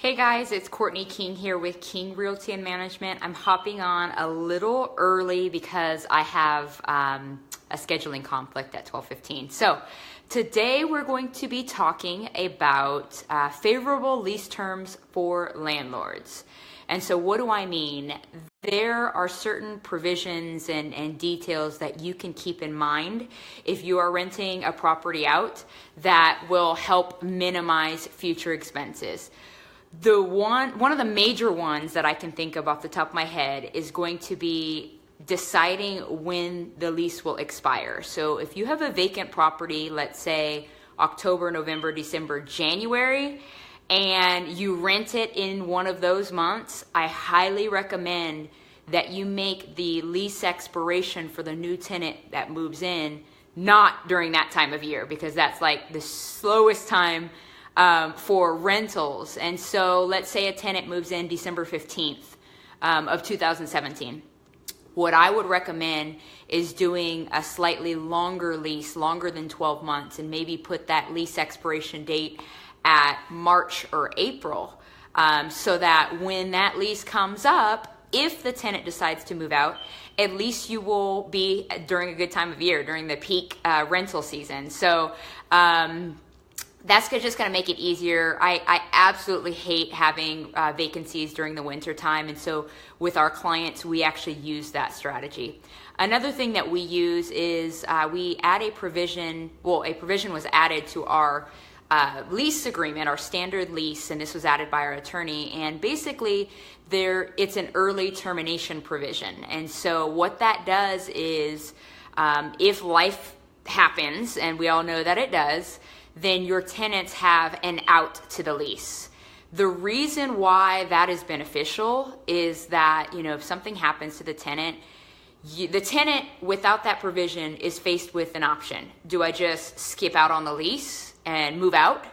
Hey guys, it's Courtney King here with King Realty and Management. I'm hopping on a little early because I have a scheduling conflict at 12:15. So today we're going to be talking about favorable lease terms for landlords. And so what do I mean? There are certain provisions and details that you can keep in mind if you are renting a property out that will help minimize future expenses. One of the major ones that I can think of off the top of my head is going to be deciding when the lease will expire. So if you have a vacant property, let's say October, November, December, January, and you rent it in one of those months, I highly recommend that you make the lease expiration for the new tenant that moves in not during that time of year, because that's like the slowest time for rentals. And so let's say a tenant moves in December 15th of 2017. What I would recommend is doing a slightly longer lease, longer than 12 months, and maybe put that lease expiration date at March or April, so that when that lease comes up, if the tenant decides to move out, at least you will be during a good time of year, during the peak rental season. So that's just going to make it easier. I absolutely hate having vacancies during the winter time. And so with our clients, we actually use that strategy. Another thing that we use is we add a provision. Well, a provision was added to our lease agreement, our standard lease, and this was added by our attorney. And basically, it's an early termination provision. And so what that does is, if life happens, and we all know that it does, then your tenants have an out to the lease. The reason why that is beneficial is that, if something happens to the tenant without that provision is faced with an option. Do I just skip out on the lease and move out?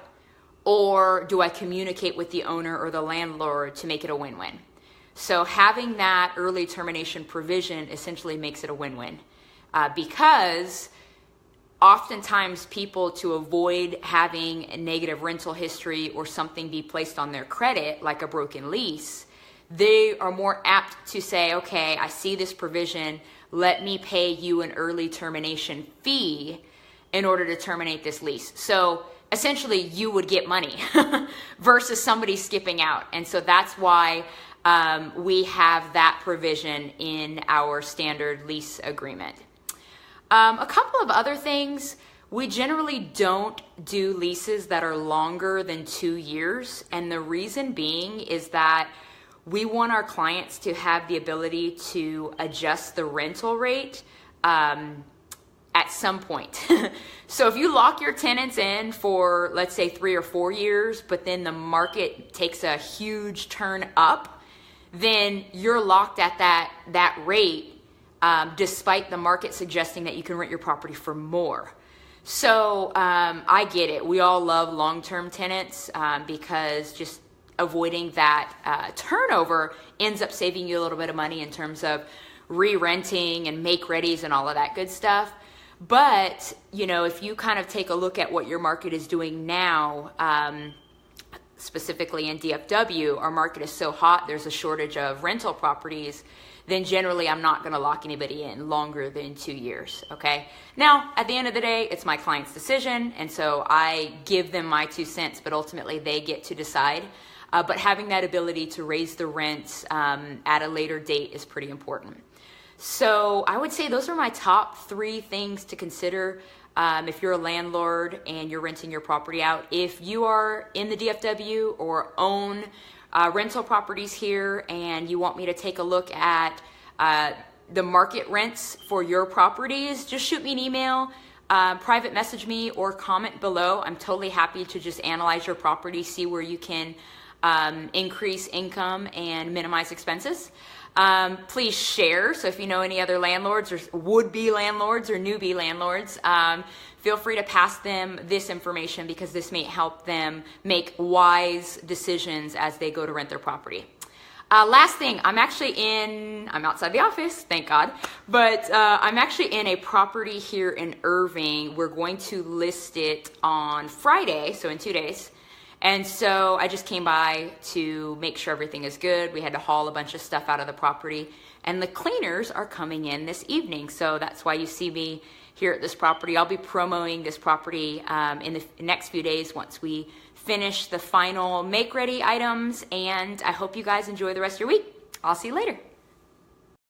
Or do I communicate with the owner or the landlord to make it a win-win? So having that early termination provision essentially makes it a win-win, because oftentimes people, to avoid having a negative rental history or something be placed on their credit, like a broken lease, they are more apt to say, okay, I see this provision, let me pay you an early termination fee in order to terminate this lease. So essentially you would get money versus somebody skipping out. And so that's why we have that provision in our standard lease agreement. A couple of other things, we generally don't do leases that are longer than 2 years. And the reason being is that we want our clients to have the ability to adjust the rental rate at some point. So if you lock your tenants in for, let's say, 3 or 4 years, but then the market takes a huge turn up, then you're locked at that rate, despite the market suggesting that you can rent your property for more. So I get it. We all love long-term tenants because just avoiding that turnover ends up saving you a little bit of money in terms of re-renting and make-readies and all of that good stuff. But, if you kind of take a look at what your market is doing now, specifically in DFW, our market is so hot, there's a shortage of rental properties, then generally I'm not going to lock anybody in longer than 2 years, okay? Now, at the end of the day, it's my client's decision, and so I give them my 2 cents, but ultimately they get to decide. But having that ability to raise the rents at a later date is pretty important. So I would say those are my top 3 things to consider if you're a landlord and you're renting your property out. If you are in the DFW or own rental properties here and you want me to take a look at the market rents for your properties, just shoot me an email, private message me, or comment below. I'm totally happy to just analyze your property, see where you can increase income and minimize expenses. Please share. So if you know any other landlords or would-be landlords or newbie landlords, feel free to pass them this information because this may help them make wise decisions as they go to rent their property. Last thing, I'm outside the office, thank God, but I'm actually in a property here in Irving. We're going to list it on Friday, so in 2 days. And so I just came by to make sure everything is good. We had to haul a bunch of stuff out of the property, and the cleaners are coming in this evening. So that's why you see me here at this property. I'll be promoting this property in the next few days once we finish the final make ready items, and I hope you guys enjoy the rest of your week. I'll see you later.